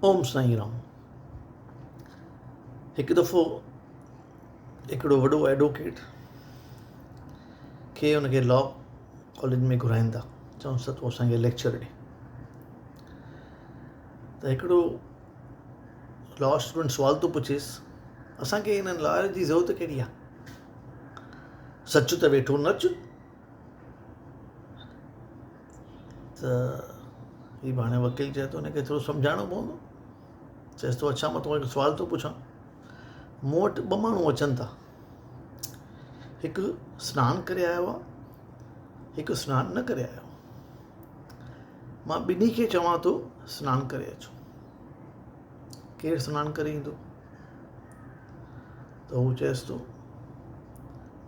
ओम साईं राम। हिकु दफ़ो हिकिड़ो वॾो एडवोकेट खे हुनखे लॉ कॉलेज में घुराइनि था, चवनि था तूं असांखे लेक्चर ॾे। त हिकिड़ो लॉ स्टूडेंट सुवाल थो पुछेसि, असांखे हिन लॉयर जी ज़रूरत कहिड़ी आहे? सच त वेठो नच। त हीउ हाणे वकील चए थो हुनखे थोरो सम्झाइणो पवंदो। चएसि थो अच्छा मां तोखे सुवाल थो पुछां, मूं वटि ॿ माण्हू अचनि था, हिकु सनानु करे आयो आहे, हिकु सनानु न करे आयो। मां ॿिन्ही खे चवां थो सनानु करे अचो। केरु सनानु करे ईंदो? त हू चएसि थो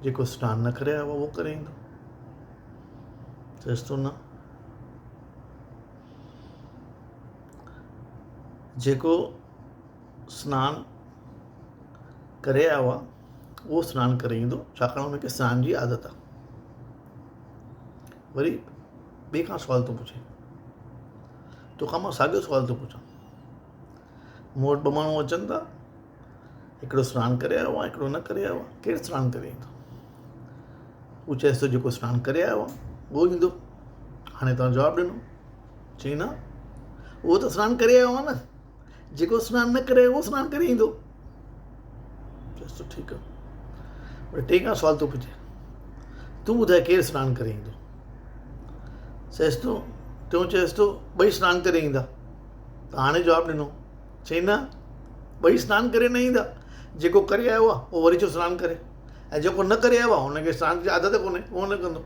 जेको सनानु न करे आयो आहे उहो करे ईंदो। चएसि थो न, जेको सनानु करे आयो आहे उहो सनानु करे ईंदो, छाकाणि हुनखे सनान जी आदत आहे। वरी ॿिए खां सुवाल थो पुछे, तोखां मां साॻियो सुवाल थो पुछां, मूं वटि ॿ माण्हू अचनि था, हिकिड़ो सनानु करे आयो आहे, हिकिड़ो न करे आयो आहे, केरु सनानु करे ईंदो? हू चएसि थो जेको सनानु करे आयो आहे उहो ईंदो। हाणे तव्हां जवाबु ॾिनो, चई न उहो त सनानु करे आयो आहे न, जेको सनानु न करे उहो सनानु करे ईंदो। चएसि थो ठीकु आहे। वरी टे खां सुवाल थो पुछे, तूं ॿुधाए केरु सनानु करे ईंदो? चएसि थो, टियों चएसि थो ॿई सनानु करे ईंदा। त हाणे जवाबु ॾिनो, चई न ॿई सनानु करे न ईंदा, जेको करे आयो आहे उहो वरी छो सनानु करे, ऐं जेको न करे आयो आहे हुनखे सनान जी आदत कोन्हे, उहो न कंदो।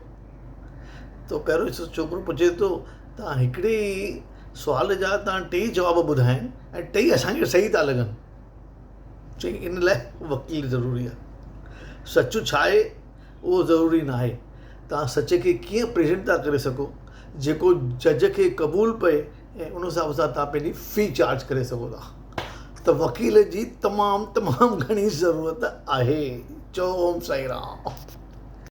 त पहिरियों छोकिरो पुछे थो तव्हां हिकिड़े ई सुवाल जा तव्हां टे जवाब ॿुधाइनि ऐं टई असांखे सही था लॻनि। चई इन लाइ वकील ज़रूरी आहे। सच छा आहे उहो ज़रूरी न आहे, तव्हां सच खे कीअं प्रेज़ेंट था करे सघो जेको जज खे क़बूल पए ऐं उन हिसाब सां तव्हां पंहिंजी फ़ी चार्ज करे सघो था। त वकील जी तमामु घणी ज़रूरत आहे। चओ ओम साईं राम।